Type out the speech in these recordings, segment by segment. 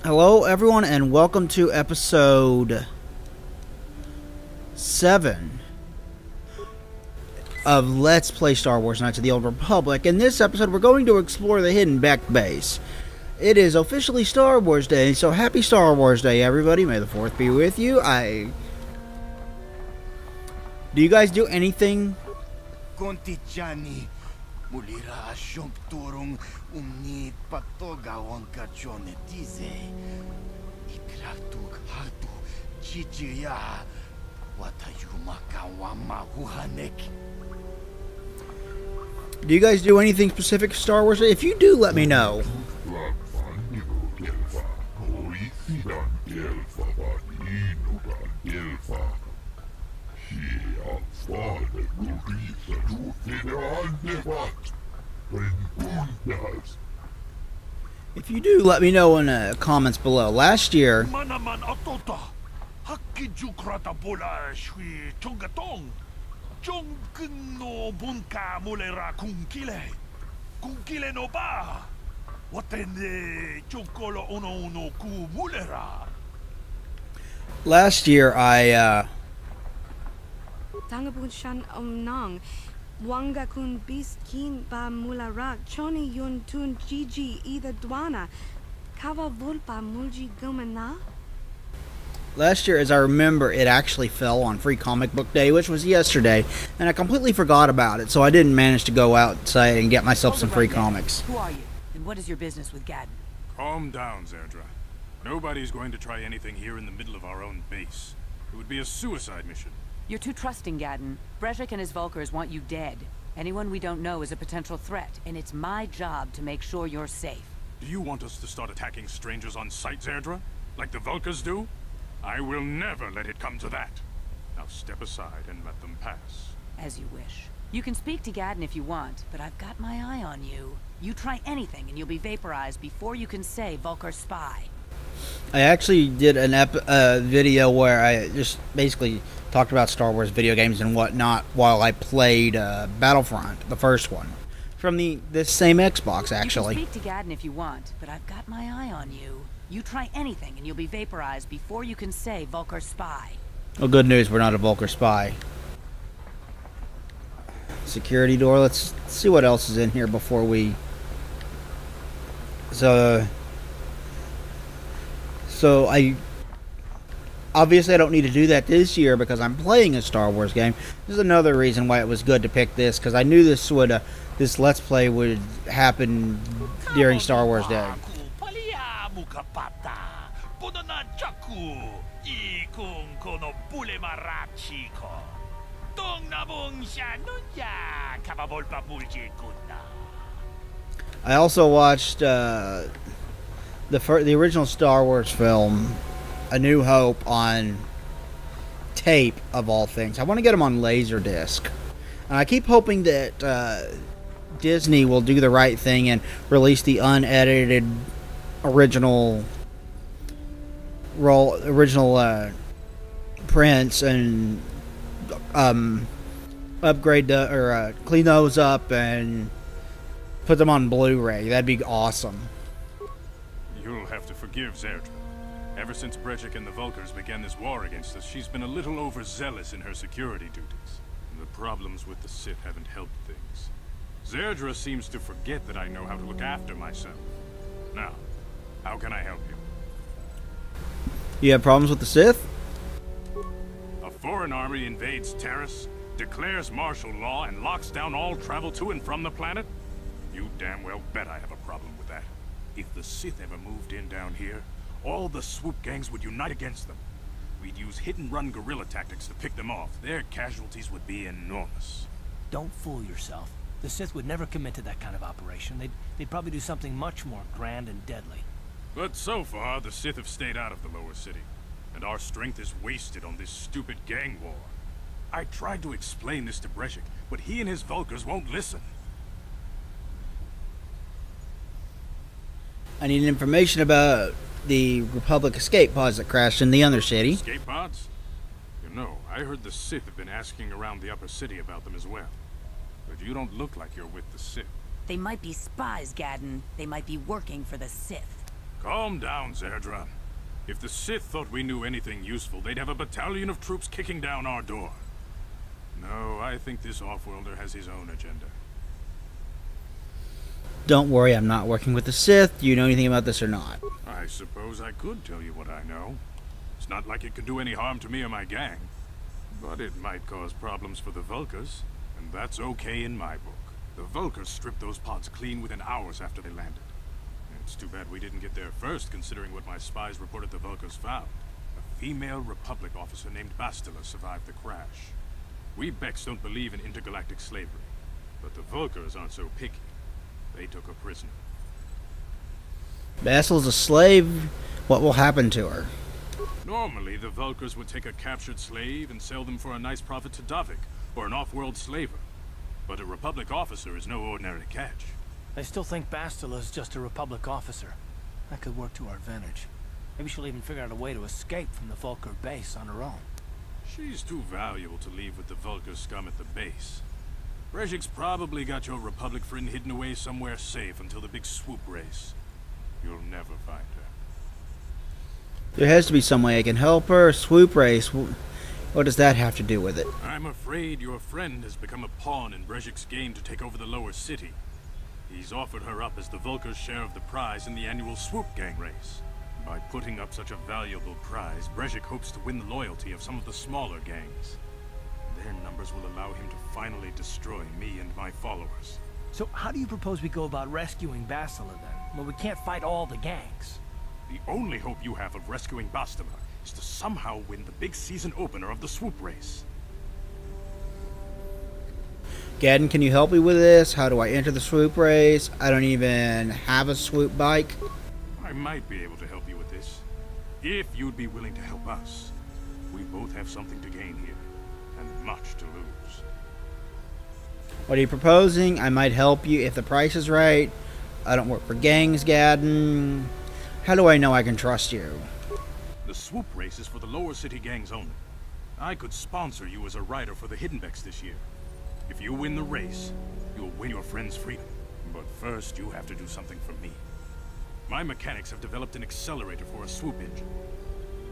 Hello, everyone, and welcome to episode 7 of Let's Play Star Wars Knights of the Old Republic. In this episode, we're going to explore the Hidden Beck Base. It is officially Star Wars Day, so happy Star Wars Day, everybody. May the 4th be with you. Do you guys do anything? Mulira asyong turong umni patogawang kachonetize. Ikratug hatu chichiya watayuma kawama huhanek. Do you guys do anything specific for Star Wars Day? If you do, let me know. If you do, let me know in the comments below. Last year, I Tangabun shan nang wanga kun bis kin ba mularak choni yun tun gigi either dwana kava vulpa mulji gumana. Last year, as I remember, it actually fell on Free Comic Book Day, which was yesterday, and I completely forgot about it, so I didn't manage to go outside and get myself some free comics. Who are you, and what is your business with Gaddon? Calm down, Zerdra. Nobody's going to try anything here in the middle of our own base. It would be a suicide mission. You're too trusting, Gaddon. Brejik and his Vulkars want you dead. Anyone we don't know is a potential threat, and it's my job to make sure you're safe. Do you want us to start attacking strangers on sight, Zerdra? Like the Vulkars do? I will never let it come to that. Now step aside and let them pass. As you wish. You can speak to Gaddon if you want, but I've got my eye on you. You try anything and you'll be vaporized before you can say Vulkar spy. I actually did an video where I just basically talked about Star Wars video games and whatnot while I played Battlefront, the first one, from this same Xbox, actually. You can speak to Gaddon if you want, but I've got my eye on you. You try anything and you'll be vaporized before you can say Vulkar spy. Well, good news, we're not a Vulkar spy. Security door, let's see what else is in here before we... So obviously I don't need to do that this year because I'm playing a Star Wars game. This is another reason why it was good to pick this, because I knew this Let's Play would happen during Star Wars Day. I also watched the original Star Wars film, A New Hope, on tape, of all things. I want to get them on Laserdisc. And I keep hoping that Disney will do the right thing and release the unedited original prints and upgrade or clean those up and put them on Blu-ray. That'd be awesome. You'll have to forgive Zerdra. Ever since Brejik and the Vulkars began this war against us, she's been a little overzealous in her security duties. And the problems with the Sith haven't helped things. Zerdra seems to forget that I know how to look after myself. Now, how can I help you? You have problems with the Sith? A foreign army invades Taris, declares martial law, and locks down all travel to and from the planet? You damn well bet I have a problem with that. If the Sith ever moved in down here, all the swoop gangs would unite against them. We'd use hit-and-run guerrilla tactics to pick them off. Their casualties would be enormous. Don't fool yourself. The Sith would never commit to that kind of operation. They'd probably do something much more grand and deadly. But so far, the Sith have stayed out of the lower city, and our strength is wasted on this stupid gang war. I tried to explain this to Brejik, but he and his Vulkars won't listen. I need information about the Republic escape pods that crashed in the Undercity. Escape pods? You know, I heard the Sith have been asking around the upper city about them as well. But you don't look like you're with the Sith. They might be spies, Gaddon. They might be working for the Sith. Calm down, Zerdra. If the Sith thought we knew anything useful, they'd have a battalion of troops kicking down our door. No, I think this off-worlder has his own agenda. Don't worry, I'm not working with the Sith. Do you know anything about this or not? I suppose I could tell you what I know. It's not like it could do any harm to me or my gang. But it might cause problems for the Vulkars, and that's okay in my book. The Vulkars stripped those pods clean within hours after they landed. It's too bad we didn't get there first, considering what my spies reported the Vulkars found. A female Republic officer named Bastila survived the crash. We Becks don't believe in intergalactic slavery, but the Vulkars aren't so picky. They took her prisoner. Bastila's a slave. What will happen to her? Normally, the Vulkars would take a captured slave and sell them for a nice profit to Davik, or an off-world slaver. But a Republic officer is no ordinary catch. I still think Bastila is just a Republic officer. That could work to our advantage. Maybe she'll even figure out a way to escape from the Vulkar base on her own. She's too valuable to leave with the Vulkar scum at the base. Brejik's probably got your Republic friend hidden away somewhere safe until the big swoop race. You'll never find her. There has to be some way I can help her. Swoop race. What does that have to do with it? I'm afraid your friend has become a pawn in Brejik's game to take over the lower city. He's offered her up as the Vulkar's share of the prize in the annual Swoop Gang race. By putting up such a valuable prize, Brejik hopes to win the loyalty of some of the smaller gangs. Their numbers will allow him to finally destroy me and my followers. So how do you propose we go about rescuing Bastila then? Well, we can't fight all the gangs. The only hope you have of rescuing Bastila is to somehow win the big season opener of the Swoop race. Gadden, can you help me with this? How do I enter the swoop race? I don't even have a swoop bike. I might be able to help you with this, if you'd be willing to help us. We both have something to gain here, and much to lose. What are you proposing? I might help you if the price is right. I don't work for gangs, Gadden. How do I know I can trust you? The Swoop race is for the lower city gangs only. I could sponsor you as a rider for the Hiddenbecks this year. If you win the race, you'll win your friend's freedom. But first, you have to do something for me. My mechanics have developed an accelerator for a swoop engine.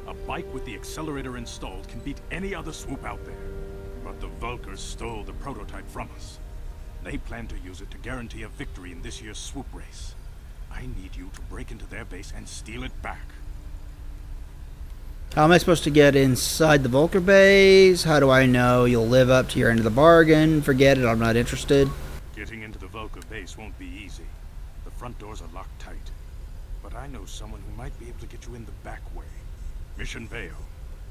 A bike with the accelerator installed can beat any other swoop out there. But the Vulkars stole the prototype from us. They plan to use it to guarantee a victory in this year's swoop race. I need you to break into their base and steal it back. How am I supposed to get inside the Vulkar base? How do I know you'll live up to your end of the bargain? Forget it, I'm not interested. Getting into the Vulkar base won't be easy. The front doors are locked tight. But I know someone who might be able to get you in the back way. Mission Vale.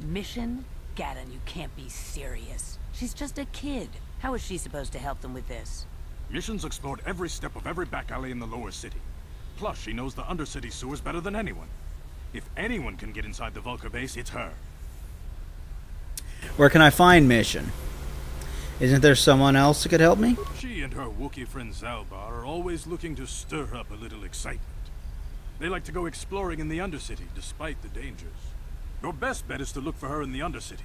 Mission? Gadden, you can't be serious. She's just a kid. How is she supposed to help them with this? Mission's explored every step of every back alley in the lower city. Plus, she knows the undercity sewers better than anyone. If anyone can get inside the Vulkar base, it's her. Where can I find Mission? Isn't there someone else that could help me? She and her Wookiee friend Zalbar are always looking to stir up a little excitement. They like to go exploring in the Undercity, despite the dangers. Your best bet is to look for her in the Undercity.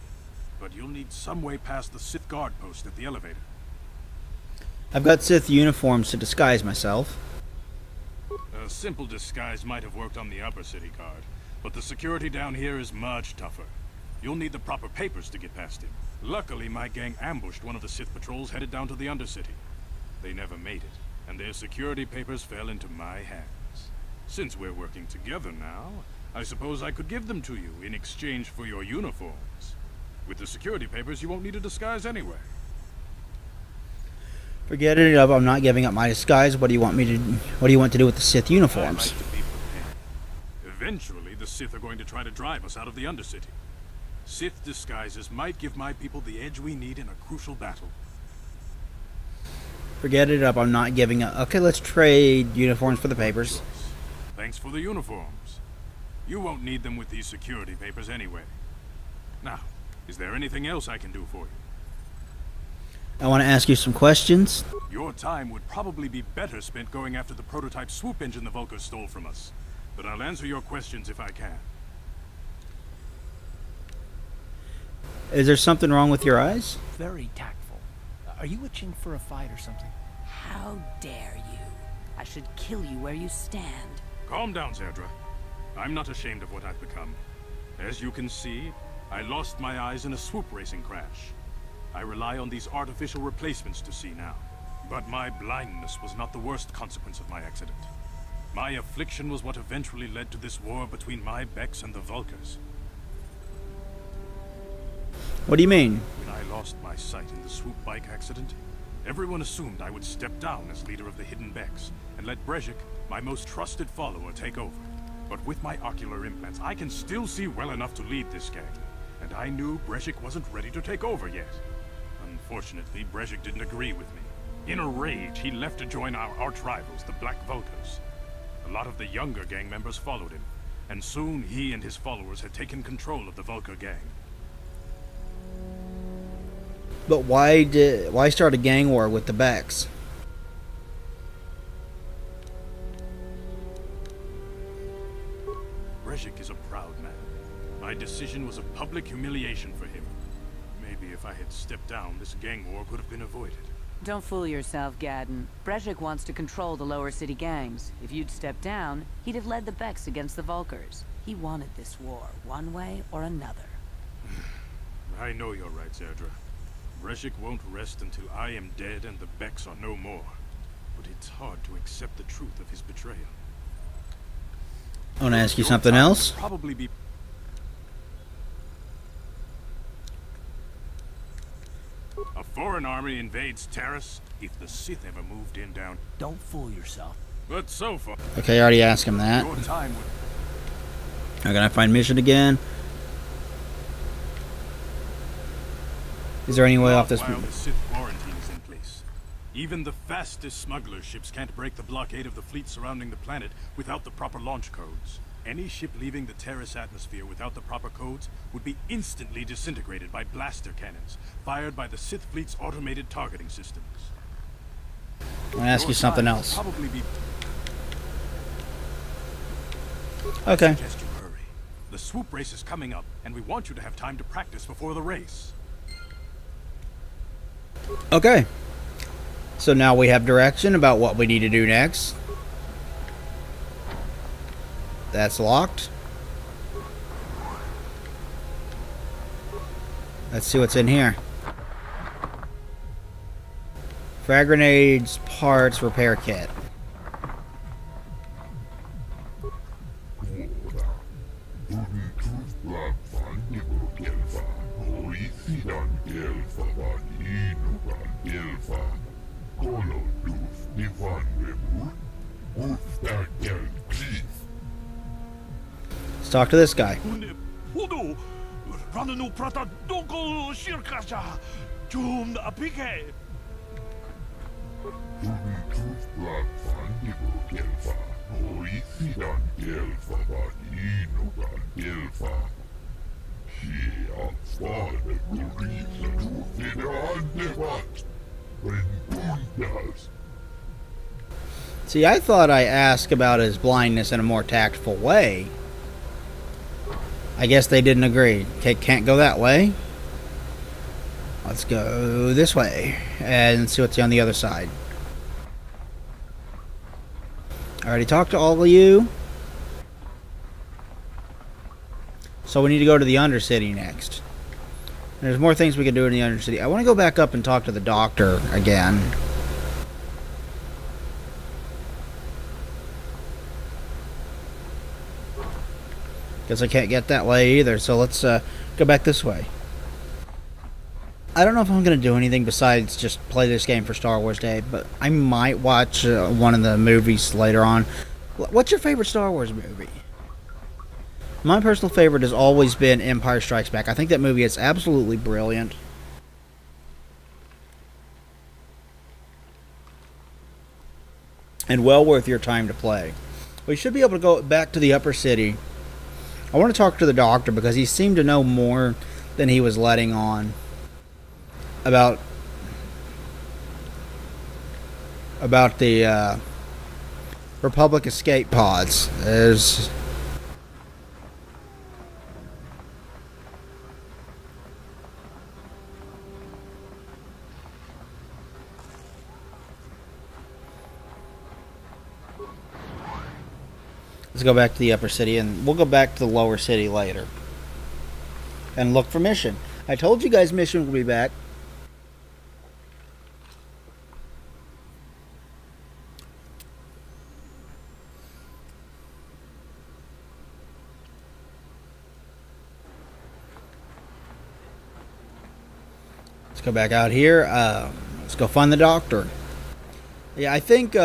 But you'll need some way past the Sith guard post at the elevator. I've got Sith uniforms to disguise myself. A simple disguise might have worked on the upper city guard, but the security down here is much tougher. You'll need the proper papers to get past him. Luckily, my gang ambushed one of the Sith patrols headed down to the Undercity. They never made it, and their security papers fell into my hands. Since we're working together now, I suppose I could give them to you in exchange for your uniforms. With the security papers, you won't need a disguise anyway. Forget it, I'm not giving up my disguise. What do you want me to What do you want to do with the Sith I uniforms? like to be prepared. Eventually, the Sith are going to try to drive us out of the Undercity. Sith disguises might give my people the edge we need in a crucial battle. Forget it, I'm not giving up. Okay, let's trade uniforms for the papers. Thanks for the uniforms. You won't need them with these security papers anyway. Now, is there anything else I can do for you? I want to ask you some questions. Your time would probably be better spent going after the prototype swoop engine the Vulkars stole from us. But I'll answer your questions if I can. Is there something wrong with your eyes? Very tactful. Are you itching for a fight or something? How dare you? I should kill you where you stand. Calm down, Zerdra. I'm not ashamed of what I've become. As you can see, I lost my eyes in a swoop racing crash. I rely on these artificial replacements to see now. But my blindness was not the worst consequence of my accident. My affliction was what eventually led to this war between my Becks and the Vulkars. What do you mean? When I lost my sight in the swoop bike accident, everyone assumed I would step down as leader of the Hidden Becks and let Brejik, my most trusted follower, take over. But with my ocular implants, I can still see well enough to lead this gang. And I knew Brejik wasn't ready to take over yet. Unfortunately, Brejik didn't agree with me. In a rage, he left to join our arch-rivals, the Black Vulkars. A lot of the younger gang members followed him, and soon he and his followers had taken control of the Vulkar gang. But why start a gang war with the Becks? Brejik is a proud man. My decision was a public humiliation for him. Maybe if I had stepped down, this gang war could have been avoided. Don't fool yourself, Gadden. Brejik wants to control the lower city gangs. If you'd stepped down, he'd have led the Becks against the Vulkars. He wanted this war, one way or another. I know you're right, Zerdra. Brejik won't rest until I am dead and the Becks are no more. But it's hard to accept the truth of his betrayal. I want to ask you something else. Probably be. A foreign army invades Taris if the Sith ever moved in down. Don't fool yourself. But so far, Okay, I already asked him that. your time would. How can I find mission again? Is there any way off this? While the Sith quarantine is in place. Even the fastest smuggler ships can't break the blockade of the fleet surrounding the planet without the proper launch codes. Any ship leaving the Taris atmosphere without the proper codes would be instantly disintegrated by blaster cannons, fired by the Sith fleet's automated targeting systems. I want to ask you something else. Probably be. Okay. I suggest you hurry. The swoop race is coming up, and we want you to have time to practice before the race. Okay. So now we have direction about what we need to do next. That's locked. Let's see what's in here. Frag grenades, parts, repair kit. Let's talk to this guy. See, I thought I asked about his blindness in a more tactful way. I guess they didn't agree. Okay, can't go that way. Let's go this way and see what's on the other side. I already talked to all of you. So we need to go to the Undercity next. There's more things we can do in the Undercity. I want to go back up and talk to the doctor again. Guess I can't get that way either, so let's go back this way. I don't know if I'm going to do anything besides just play this game for Star Wars Day, but I might watch one of the movies later on. What's your favorite Star Wars movie? My personal favorite has always been Empire Strikes Back. I think that movie is absolutely brilliant. And well worth your time to play. We should be able to go back to the Upper City. I want to talk to the doctor because he seemed to know more than he was letting on about the Republic escape pods. Let's go back to the upper city, and we'll go back to the lower city later. And look for Mission. I told you guys Mission will be back. Let's go back out here. Let's go find the doctor. Yeah, I think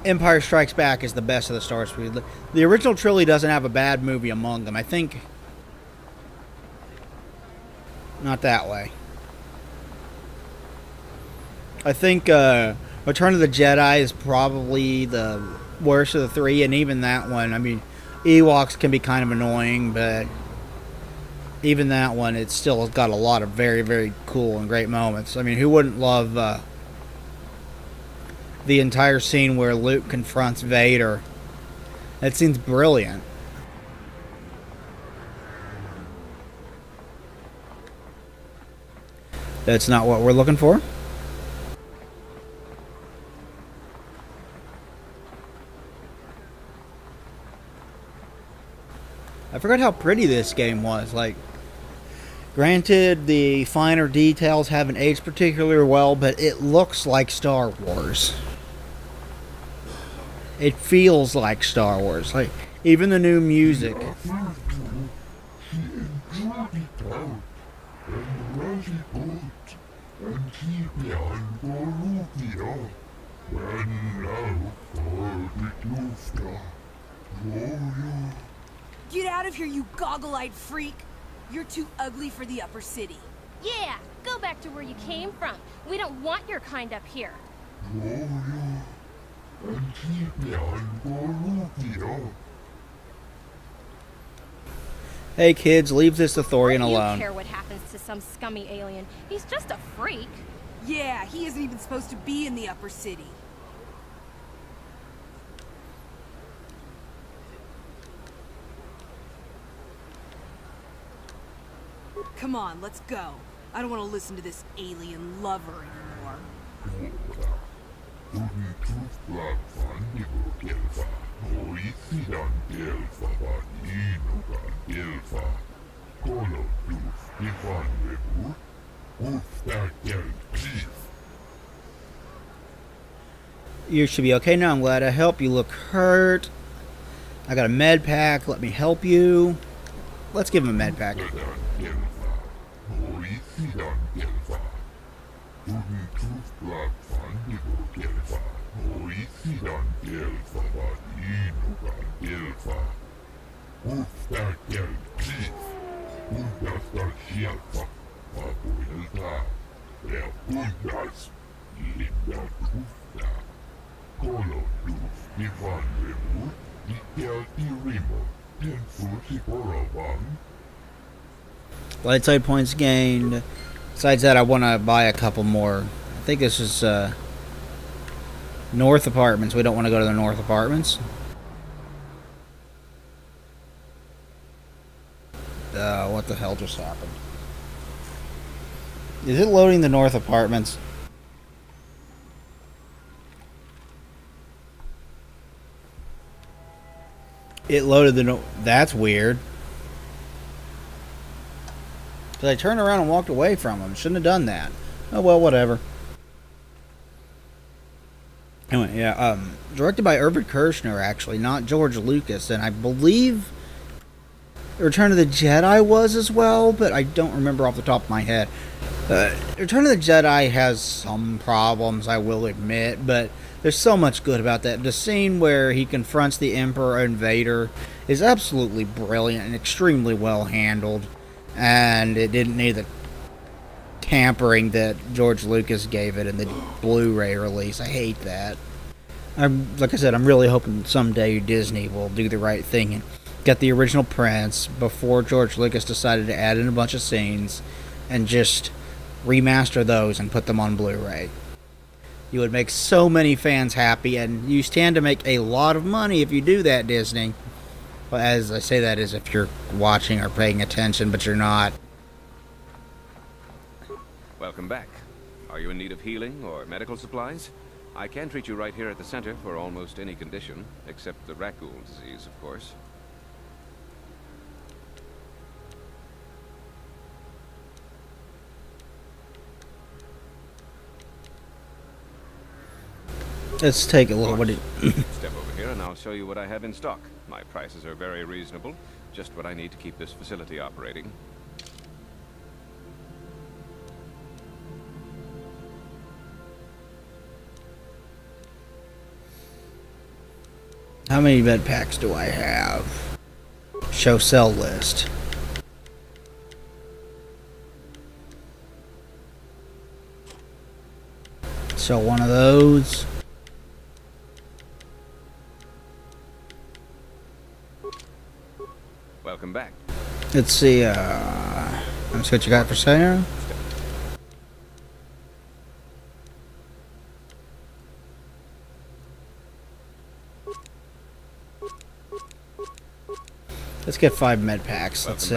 Empire Strikes Back is the best of the Star Wars. The original trilogy doesn't have a bad movie among them. I think... Not that way. I think Return of the Jedi is probably the worst of the three, and even that one, I mean, Ewoks can be kind of annoying, but even that one, it still has got a lot of very, very cool and great moments. I mean, who wouldn't love the entire scene where Luke confronts Vader? That scene's brilliant. That's not what we're looking for. I forgot how pretty this game was. Like, granted, the finer details haven't aged particularly well, but it looks like Star Wars. It feels like Star Wars. Like, even the new music. Get out of here, you goggle-eyed freak! You're too ugly for the upper city. Yeah, go back to where you came from. We don't want your kind up here. Hey kids, leave this Ithorian You alone. care what happens to some scummy alien. He's just a freak. Yeah, he isn't even supposed to be in the upper city. Come on, let's go. I don't want to listen to this alien lover anymore. You should be okay now. I'm glad I helped. You look hurt. I got a med pack. Let me help you. Let's give him a med pack. Light side points gained. Besides that, I want to buy a couple more. I think this is North Apartments. We don't want to go to the North Apartments. What the hell just happened? Is it loading the North Apartments? It loaded the That's weird. Because I turned around and walked away from him. Shouldn't have done that. Oh well, whatever. Anyway, yeah, directed by Irvin Kershner, actually, not George Lucas, and I believe Return of the Jedi was as well, but I don't remember off the top of my head. Return of the Jedi has some problems, I will admit, but there's so much good about that. The scene where he confronts the Emperor and Vader is absolutely brilliant and extremely well handled, and it didn't need the tampering that George Lucas gave it in the Blu-ray release. I hate that. Like I said, I'm really hoping someday Disney will do the right thing and get the original prints before George Lucas decided to add in a bunch of scenes and just remaster those and put them on Blu-ray. You would make so many fans happy, and you stand to make a lot of money if you do that, Disney. Well, as I say that as if you're watching or paying attention, but you're not. Welcome back. Are you in need of healing or medical supplies? I can treat you right here at the center for almost any condition, except the Rakghoul disease, of course. Let's take a look. What Step over here and I'll show you what I have in stock. My prices are very reasonable. Just what I need to keep this facility operating. How many med packs do I have? Show sell list. Sell one of those. Welcome back. Let's see, let's see what you got for sale. Let's get 5 med packs. Let's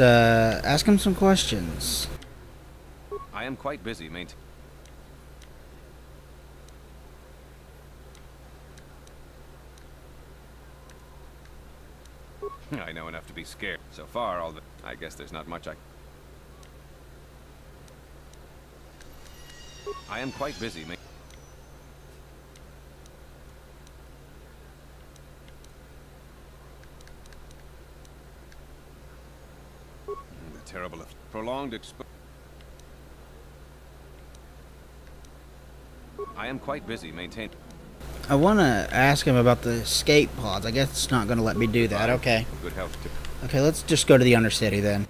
ask him some questions. I am quite busy, mate. I know enough to be scared. So far, I guess there's not much I am quite busy, mate. The terrible, prolonged exposure. I am quite busy maintaining. I want to ask him about the escape pods. I guess it's not going to let me do that. Okay. Good health tip. Okay, let's just go to the Undercity then.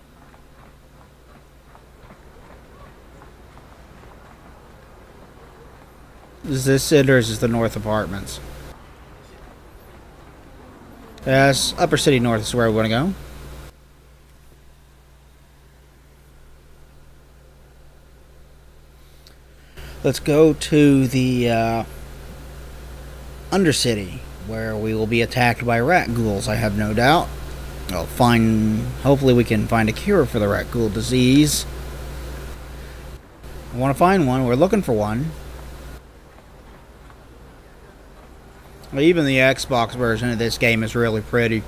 Is this it, or is this the North Apartments? Yes, Upper City North is where we want to go. Let's go to the Undercity, where we will be attacked by Rakghouls, I have no doubt. Hopefully we can find a cure for the Rakghoul disease. I want to find one. We're looking for one. Well, even the Xbox version of this game is really pretty.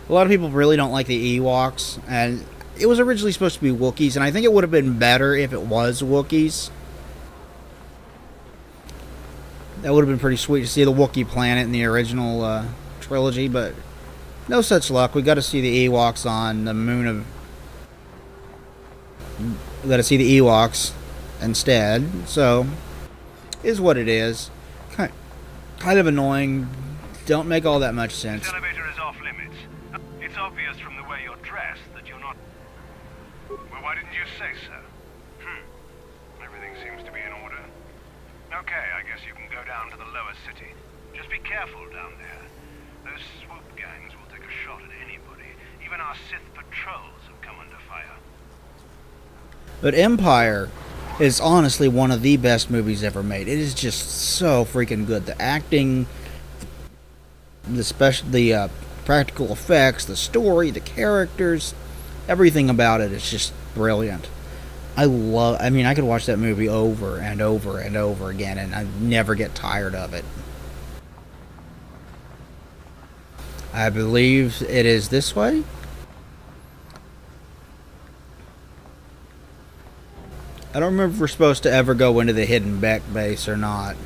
A lot of people really don't like the Ewoks, and it was originally supposed to be Wookiees, and I think it would have been better if it was Wookiees. That would have been pretty sweet to see the Wookiee planet in the original trilogy, but no such luck. We got to see the Ewoks on the moon of... We got to see the Ewoks instead, so is what it is. Kind of annoying. Don't make all that much sense. This elevator is off limits. It's obvious from the way you're dressed that you're not... Well, why didn't you say so? Everything seems to be in order. Okay, I guess you can go down to the lower city. Just be careful down there. Those swoop gangs will take a shot at anybody. Even our Sith patrols have come under fire. But Empire is honestly one of the best movies ever made. It is just so freaking good. The acting, the practical effects, the story, the characters, everything about it is just brilliant. I mean, I could watch that movie over and over and over again, and I never get tired of it. I believe it is this way. I don't remember if we're supposed to ever go into the Hidden Beck base or not.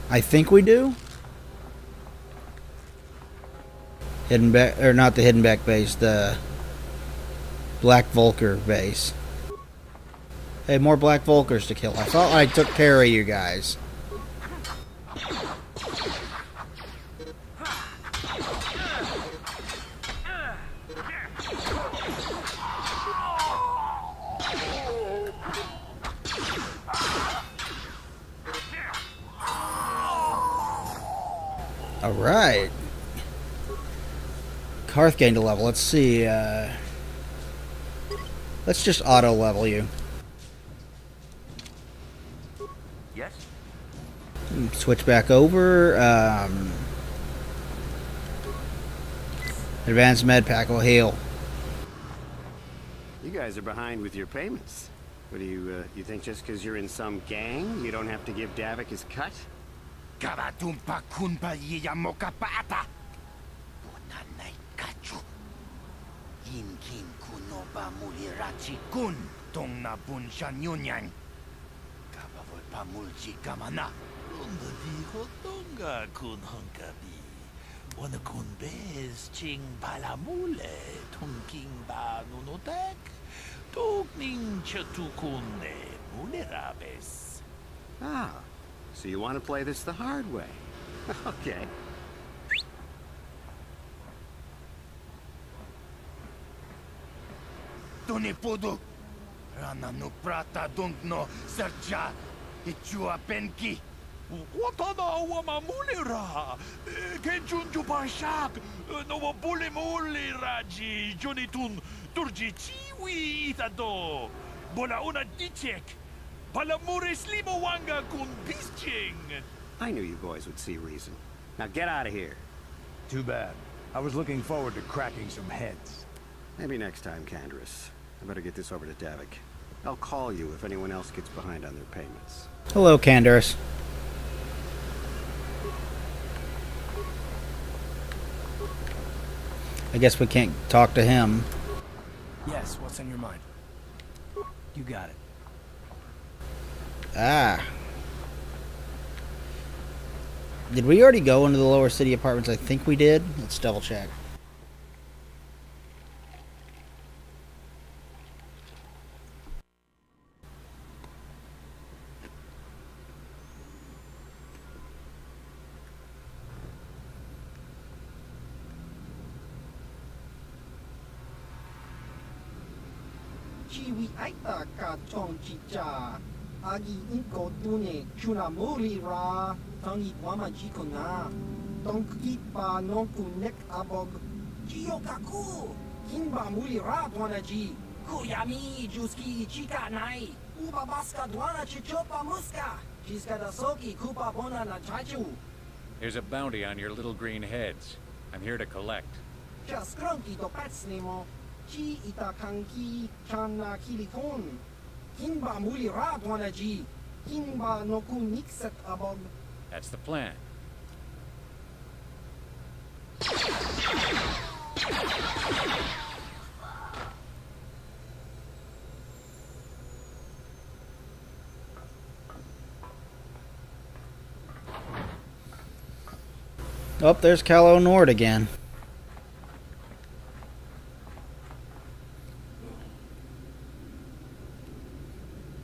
I think we do. Hidden Beck, or not the Hidden Beck base, the Black Vulcar base. Hey, more Black Vulcars to kill. I thought I took care of you guys. Alright. Carth gained a level. Let's see. Let's just auto level you. Yes? Switch back over. Advanced med pack will heal. You guys are behind with your payments. What do you think just because you're in some gang, you don't have to give Davik his cut? Karatumpa kunpa yiya mokapaata. Bunanay kachu. Yinkin kunoba mulirachi kun tong na bunshan yunyan. Kabavol pamulchi kamana. Unda viho tonga kun hunkabi. Wana kun bez ching palamule tungking ba nunotek. Tugning chatukune mulerabes. Ah, so you want to play this the hard way? Okay. Tunipudu. Rana no prata dunkno serja. Ichua penki. Watana wama mulera. Kenjunju barshak. No wabule mule raji. Jonitun turji chiwi itado. Bola una dichek. Palamure slimo wanga kun bisching. I knew you boys would see reason. Now get out of here. Too bad. I was looking forward to cracking some heads. Maybe next time, Canderous. I better get this over to Davik. I'll call you if anyone else gets behind on their payments. Hello, Canderous. I guess we can't talk to him. Yes, what's on your mind? You got it. Ah. Did we already go into the lower city apartments? I think we did. Let's double check. Chiwi aita ka chong chicha. Agi inko tune chunamuri ra. Tangi wama jikona. Tonki pa nonku nek abog. Jiyokaku. Kinba muri ra dwanaji. Kuyami juski chika nai. Uba baska dwana chichopa muska. Chiska da soki kupa bona na chachu. There's a bounty on your little green heads. I'm here to collect. Just cronky do patsnemo. Chi itakanki chana kilikon. Kinba muli ra dwanaji. Kinba noku nixet abog. That's the plan. Oh, there's Calo Nord again.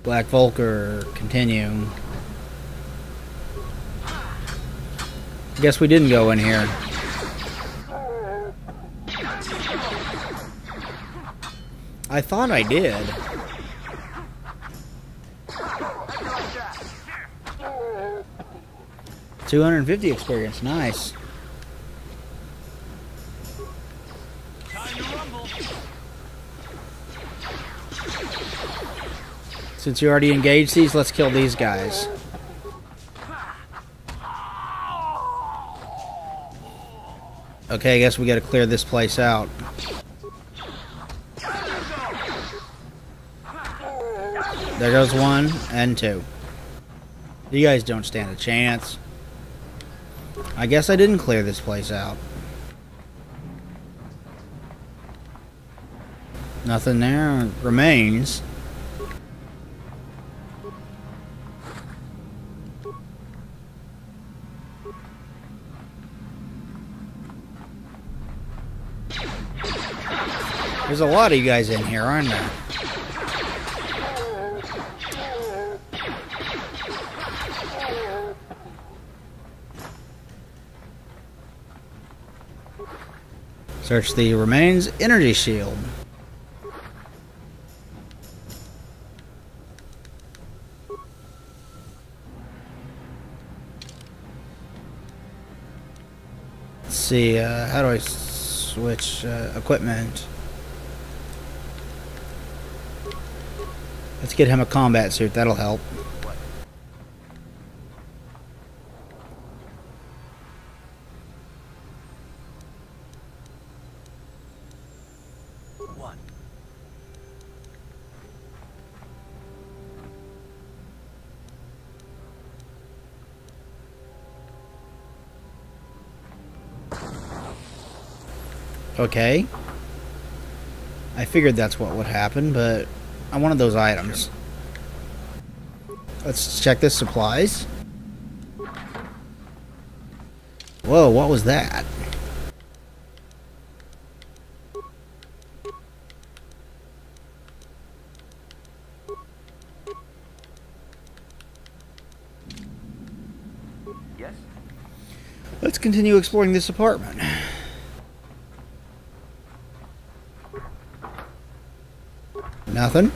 Black Volker, continue. Guess we didn't go in here. I thought I did. $250 experience, nice. Since you already engaged these, let's kill these guys. Okay, I guess we gotta clear this place out. There goes one and two. You guys don't stand a chance. I guess I didn't clear this place out. Nothing there remains. There's a lot of you guys in here, aren't there? Search the remains. Energy shield. Let's see, how do I switch equipment? Let's get him a combat suit, that'll help. Okay. I figured that's what would happen, but I wanted those items. Let's check this supplies. Whoa, what was that? Yes? Let's continue exploring this apartment. Nothing?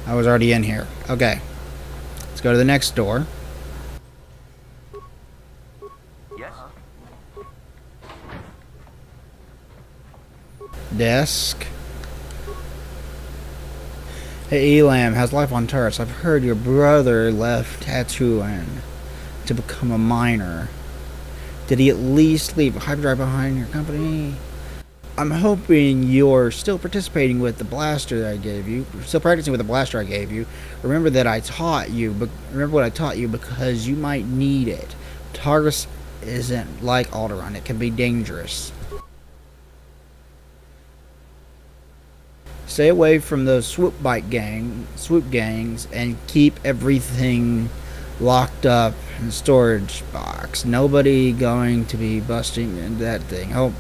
I was already in here. Okay. Let's go to the next door. Yes? Desk. Hey Elam, how's life on Taurus? I've heard your brother left Tatooine to become a miner. Did he at least leave a hyperdrive behind your company? I'm hoping you're still participating with the blaster that I gave you. Still practicing with the blaster I gave you. Remember that I taught you. But remember what I taught you because you might need it. Taurus isn't like Alderaan. It can be dangerous. Stay away from those swoop gangs, and keep everything locked up in the storage box. Nobody going to be busting in that thing. Hope.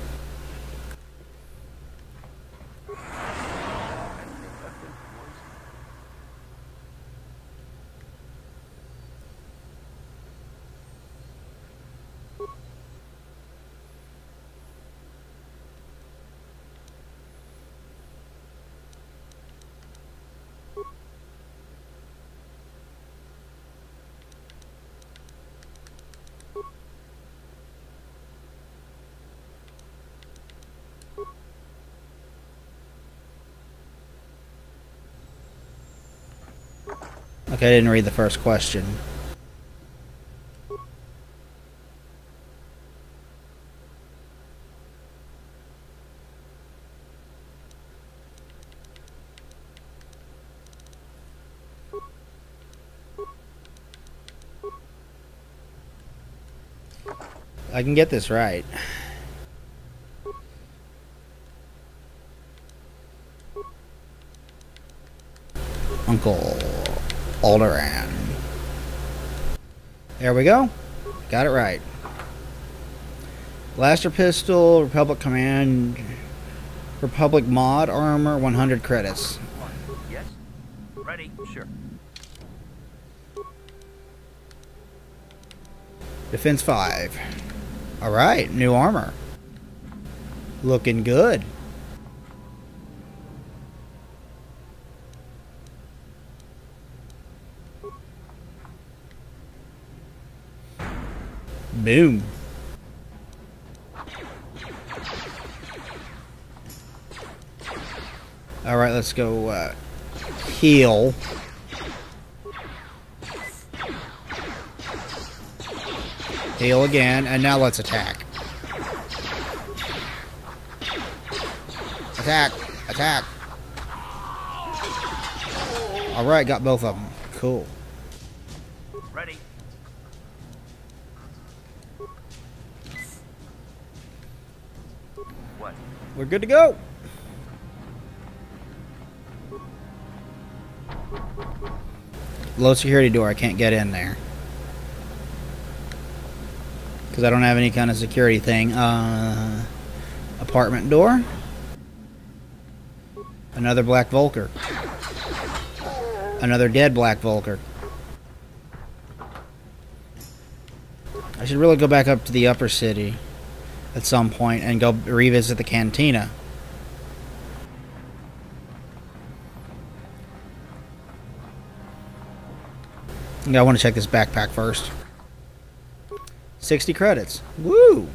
Okay, I didn't read the first question. I can get this right. Uncle Alderaan. There we go. Got it right. Blaster pistol, Republic Command, Republic mod armor, 100 credits. Yes? Ready? Sure. Defense 5. Alright, new armor. Looking good. Boom. Alright, let's go heal. Heal again, and now let's attack. Attack! Attack! Alright, got both of them. Cool. Ready. What? We're good to go. Low security door, I can't get in there. Because I don't have any kind of security thing. Apartment door. Another Black Vulcar. Another dead Black Vulcar. I should really go back up to the upper city at some point and go revisit the cantina. I want to check this backpack first. 60 credits. Woo!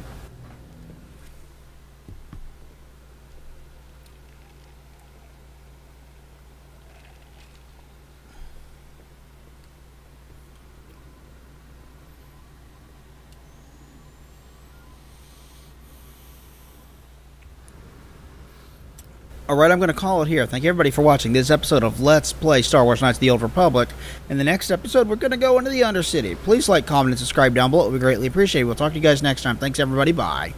Alright, I'm going to call it here. Thank you everybody for watching this episode of Let's Play Star Wars Knights of the Old Republic. In the next episode, we're going to go into the Undercity. Please like, comment, and subscribe down below. It would be greatly appreciated. We'll talk to you guys next time. Thanks everybody. Bye.